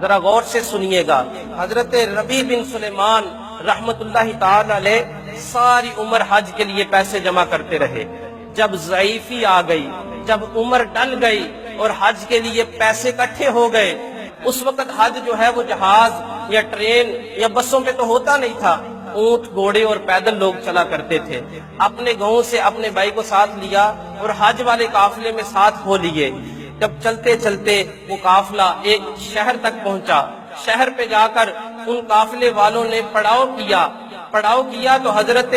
ذرا غور سے سنیے گا۔ حضرت ربیع بن سلیمان رحمت اللہ تعالی علیہ ساری عمر حج کے لیے پیسے جمع کرتے رہے۔ جب ضعیفی آ گئی، جب عمر ڈل گئی اور حج کے لیے پیسے اکٹھے ہو گئے، اس وقت حج جو ہے وہ جہاز یا ٹرین یا بسوں پہ تو ہوتا نہیں تھا، اونٹ گھوڑے اور پیدل لوگ چلا کرتے تھے۔ اپنے گاؤں سے اپنے بھائی کو ساتھ لیا اور حج والے قافلے میں ساتھ ہو لیے۔ جب چلتے چلتے وہ قافلہ ایک شہر تک پہنچا، شہر پہ جا کر ان قافلے والوں نے پڑاؤ کیا تو حضرت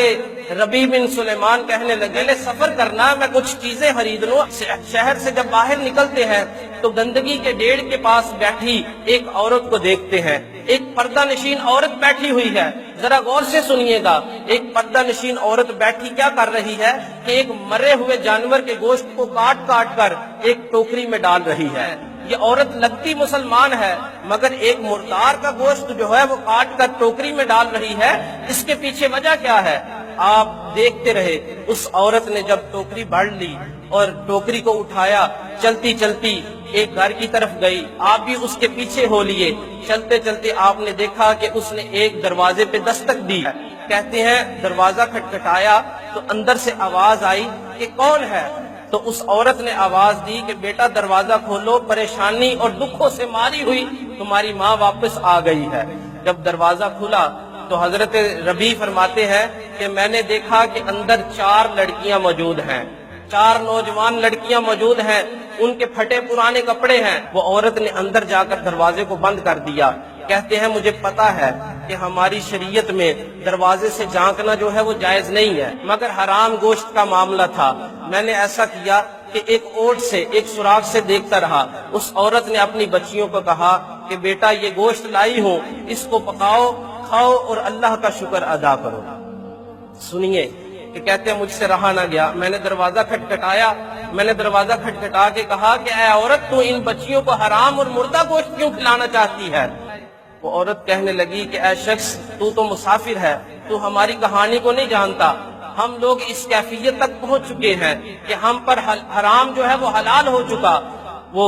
ربیع بن سلیمان کہنے لگے لے سفر کرنا، میں کچھ چیزیں خرید لوں۔ شہر سے جب باہر نکلتے ہیں تو گندگی کے ڈیڑھ کے پاس بیٹھی ایک عورت کو دیکھتے ہیں، ایک پردہ نشین عورت بیٹھی ہوئی ہے۔ ذرا غور سے سنیے گا، ایک پردہ نشین عورت بیٹھی کیا کر رہی ہے کہ ایک مرے ہوئے جانور کے گوشت کو کاٹ کاٹ کر ایک ٹوکری میں ڈال رہی ہے۔ یہ عورت لگتی مسلمان ہے مگر ایک مردار کا گوشت جو ہے وہ کاٹ کر ٹوکری میں ڈال رہی ہے۔ اس کے پیچھے وجہ کیا ہے؟ آپ دیکھتے رہے۔ اس عورت نے جب ٹوکری بھر لی اور ٹوکری کو اٹھایا، چلتی چلتی ایک گھر کی طرف گئی، آپ بھی اس کے پیچھے ہو لیے۔ چلتے چلتے آپ نے دیکھا کہ اس نے ایک دروازے پہ دستک دی۔ کہتے ہیں دروازہ کھٹکھٹایا تو اندر سے آواز آئی کہ کون ہے؟ تو اس عورت نے آواز دی کہ بیٹا دروازہ کھولو، پریشانی اور دکھوں سے ماری ہوئی تمہاری ماں واپس آ گئی ہے۔ جب دروازہ کھلا تو حضرت ربیع فرماتے ہیں کہ میں نے دیکھا کہ اندر 4 لڑکیاں موجود ہیں، 4 نوجوان لڑکیاں موجود ہیں، ان کے پھٹے پرانے کپڑے ہیں۔ وہ عورت نے اندر جا کر دروازے کو بند کر دیا۔ کہتے ہیں مجھے پتا ہے کہ ہماری شریعت میں دروازے سے جھانکنا جو ہے وہ جائز نہیں ہے، مگر حرام گوشت کا معاملہ تھا۔ میں نے ایسا کیا کہ ایک اوٹ سے، ایک سوراخ سے دیکھتا رہا۔ اس عورت نے اپنی بچیوں کو کہا کہ بیٹا یہ گوشت لائی ہوں، اس کو پکاؤ، کھاؤ اور اللہ کا شکر ادا کرو۔ سنیے کہ کہتے ہیں مجھ سے رہا نہ گیا، میں نے دروازہ کھٹکھٹایا، میں نے دروازہ کھٹکھٹا کے کہا کہ اے عورت تو ان بچیوں کو حرام اور مردہ گوشت کیوں کھلانا چاہتی ہے؟ وہ عورت کہنے لگی کہ اے شخص تو مسافر ہے، تو ہماری کہانی کو نہیں جانتا۔ ہم لوگ اس کیفیت تک پہنچ چکے ہیں کہ ہم پر حرام جو ہے وہ حلال ہو چکا۔ وہ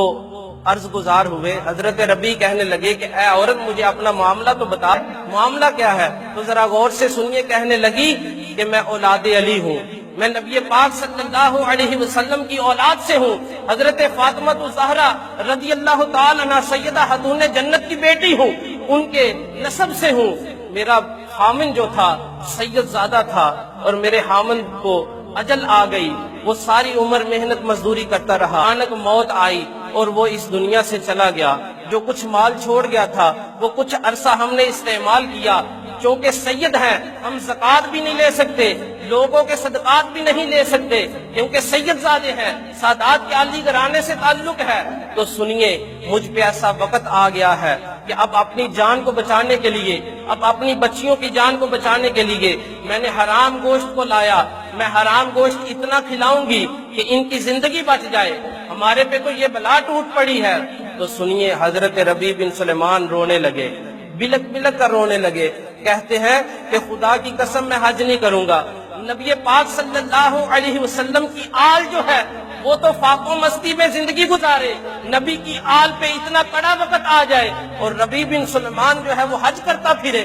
عرض گزار ہوئے۔ حضرت ربیع کہنے لگے کہ اے عورت مجھے اپنا معاملہ تو بتا، معاملہ کیا ہے؟ تو ذرا غور سے سنیے۔ کہنے لگی کہ میں اولاد علی ہوں، میں نبی پاک صلی اللہ علیہ وسلم کی اولاد سے ہوں، حضرت فاطمہ الزہرا رضی اللہ تعالی عنہا سیدہ خاتون جنت کی بیٹی ہوں، ان کے نسب سے ہوں۔ میرا خامن جو تھا سید زادہ تھا اور میرے خامن کو اجل آ گئی، وہ ساری عمر محنت مزدوری کرتا رہا، اچانک موت آئی اور وہ اس دنیا سے چلا گیا۔ جو کچھ مال چھوڑ گیا تھا وہ کچھ عرصہ ہم نے استعمال کیا، چونکہ سید ہیں ہم زکوٰۃ بھی نہیں لے سکتے، لوگوں کے صدقات بھی نہیں لے سکتے، کیونکہ سید زادے ہیں، سادات کے عالی گھرانے سے تعلق ہے۔ تو سنیے مجھ پہ ایسا وقت آ گیا ہے کہ اب اپنی جان کو بچانے کے لیے، اب اپنی بچیوں کی جان کو بچانے کے لیے میں نے حرام گوشت کو لایا۔ میں حرام گوشت اتنا کھلاؤں گی کہ ان کی زندگی بچ جائے، ہمارے پہ تو یہ بلا ٹوٹ پڑی ہے۔ تو سنیے حضرت ربیع بن سلیمان رونے لگے، بلک بلک کر رونے لگے۔ کہتے ہیں کہ خدا کی قسم میں حج نہیں کروں گا۔ نبی پاک صلی اللہ علیہ وسلم کی آل جو ہے وہ تو فاق و مستی میں زندگی گزارے، نبی کی آل پہ اتنا کڑا وقت آ جائے اور ربیع بن سلیمان جو ہے وہ حج کرتا پھرے۔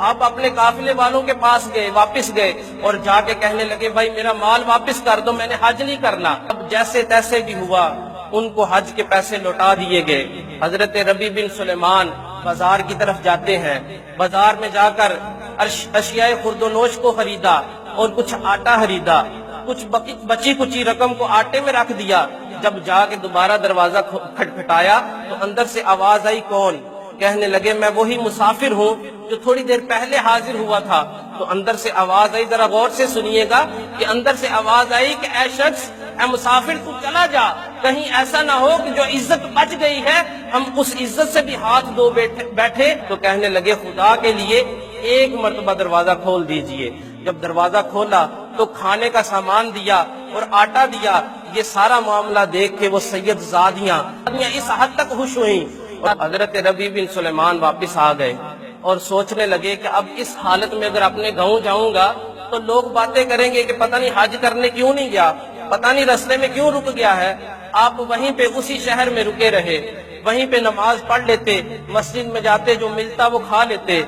آپ اپنے قافلے والوں کے پاس گئے، واپس گئے اور جا کے کہنے لگے بھائی میرا مال واپس کر دو، میں نے حج نہیں کرنا۔ اب جیسے تیسے بھی ہوا ان کو حج کے پیسے لوٹا دیے گئے۔ حضرت ربیع بن سلیمان بازار کی طرف جاتے ہیں، بازار میں جا کر اشیاء خرد و نوش کو خریدا اور کچھ آٹا خریدا، کچھ بچی کچی رقم کو آٹے میں رکھ دیا۔ جب جا کے دوبارہ دروازہ کھٹکھٹایا تو اندر سے آواز آئی کون؟ کہنے لگے میں وہی مسافر ہوں جو تھوڑی دیر پہلے حاضر ہوا تھا۔ تو اندر سے آواز آئی، ذرا غور سے سنیے گا کہ اندر سے آواز آئی کہ اے شخص، اے مسافر تو چلا جا، کہیں ایسا نہ ہو کہ جو عزت بچ گئی ہے ہم اس عزت سے بھی ہاتھ دھو بیٹھے۔ تو کہنے لگے خدا کے لیے ایک مرتبہ دروازہ کھول دیجئے۔ جب دروازہ کھولا تو کھانے کا سامان دیا اور آٹا دیا۔ یہ سارا معاملہ دیکھ کے وہ سید زادیاں اس حد تک خوش ہوئیں اور حضرت ربیع بن سلیمان واپس آ گئے اور سوچنے لگے کہ اب اس حالت میں اگر اپنے گاؤں جاؤں گا تو لوگ باتیں کریں گے کہ پتہ نہیں حج کرنے کیوں نہیں گیا، پتہ نہیں رستے میں کیوں رک گیا ہے۔ آپ وہیں پہ اسی شہر میں رکے رہے، وہیں پہ نماز پڑھ لیتے، مسجد میں جاتے جو ملتا وہ کھا لیتے۔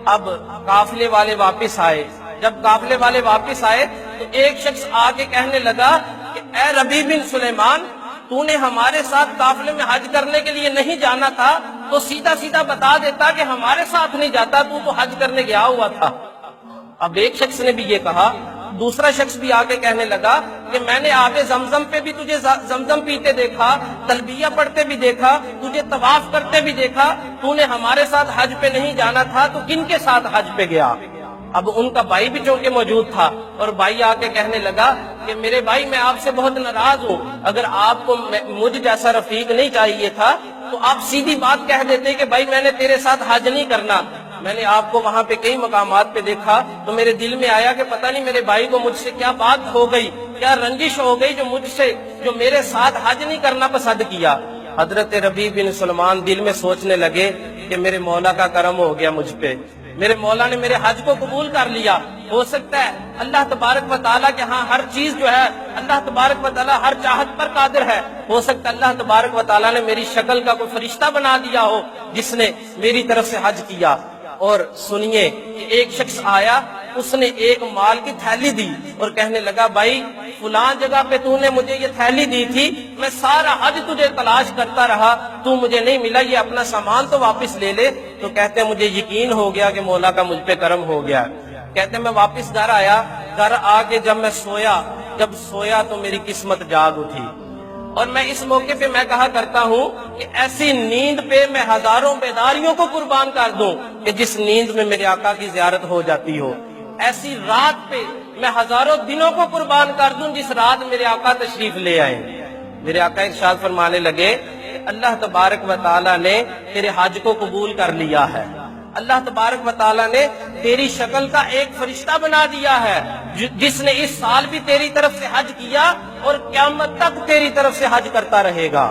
اب قافلے والے واپس آئے، جب قافلے والے واپس آئے تو ایک شخص آ کے کہنے لگا کہ اے ربیع بن سلیمان، تو نے ہمارے ساتھ قافلے میں حج کرنے کے لیے نہیں جانا تھا تو سیدھا سیدھا بتا دیتا کہ ہمارے ساتھ نہیں جاتا، تو حج کرنے گیا ہوا تھا۔ اب ایک شخص نے بھی یہ کہا، دوسرا شخص بھی آگے کہنے لگا کہ میں نے آگے زمزم پہ بھی تجھے زمزم پیتے دیکھا، تلبیہ پڑھتے بھی دیکھا، تجھے طواف کرتے بھی دیکھا، تو نے ہمارے ساتھ حج پہ نہیں جانا تھا تو کن کے ساتھ حج پہ گیا؟ اب ان کا بھائی بھی چونکہ موجود تھا، اور بھائی آ کے کہنے لگا کہ میرے بھائی میں آپ سے بہت ناراض ہوں، اگر آپ کو مجھ جیسا رفیق نہیں چاہیے تھا تو آپ سیدھی بات کہہ دیتے کہ بھائی میں نے تیرے ساتھ حج نہیں کرنا۔ میں نے آپ کو وہاں پہ کئی مقامات پہ دیکھا تو میرے دل میں آیا کہ پتہ نہیں میرے بھائی کو مجھ سے کیا بات ہو گئی، کیا رنجش ہو گئی جو میرے ساتھ حج نہیں کرنا پسند کیا۔ حضرت ربیع بن سلیمان دل میں سوچنے لگے کہ میرے مولا کا کرم ہو گیا مجھ پہ، میرے مولا نے میرے حج کو قبول کر لیا۔ ہو سکتا ہے اللہ تبارک و تعالیٰ کے ہاں ہر چیز جو ہے، اللہ تبارک و تعالیٰ ہر چاہت پر قادر ہے، ہو سکتا ہے اللہ تبارک و تعالیٰ نے میری شکل کا کوئی فرشتہ بنا دیا ہو جس نے میری طرف سے حج کیا۔ اور سنیے کہ ایک شخص آیا، اس نے ایک مال کی تھیلی دی اور کہنے لگا بھائی فلاں جگہ پہ تو نے مجھے یہ تھیلی دی تھی، میں سارا حج تجھے تلاش کرتا رہا، تو مجھے نہیں ملا، یہ اپنا سامان تو واپس لے لے۔ تو کہتے ہیں مجھے یقین ہو گیا کہ مولا کا مجھ پہ کرم ہو گیا۔ کہتے ہیں میں واپس گھر آیا، گھر آ کے جب میں سویا تو میری قسمت جاگ اٹھی۔ اور میں اس موقع پہ میں کہا کرتا ہوں کہ ایسی نیند پہ میں ہزاروں بیداریوں کو قربان کر دوں کہ جس نیند میں میرے آقا کی زیارت ہو جاتی ہو، ایسی رات پہ میں ہزاروں دنوں کو قربان کر دوں جس رات میرے آقا تشریف لے آئے۔ میرے آقا ارشاد فرمانے لگے اللہ تبارک و تعالیٰ نے تیرے حج کو قبول کر لیا ہے، اللہ تبارک و تعالیٰ نے تیری شکل کا ایک فرشتہ بنا دیا ہے جس نے اس سال بھی تیری طرف سے حج کیا اور قیامت تک تیری طرف سے حج کرتا رہے گا۔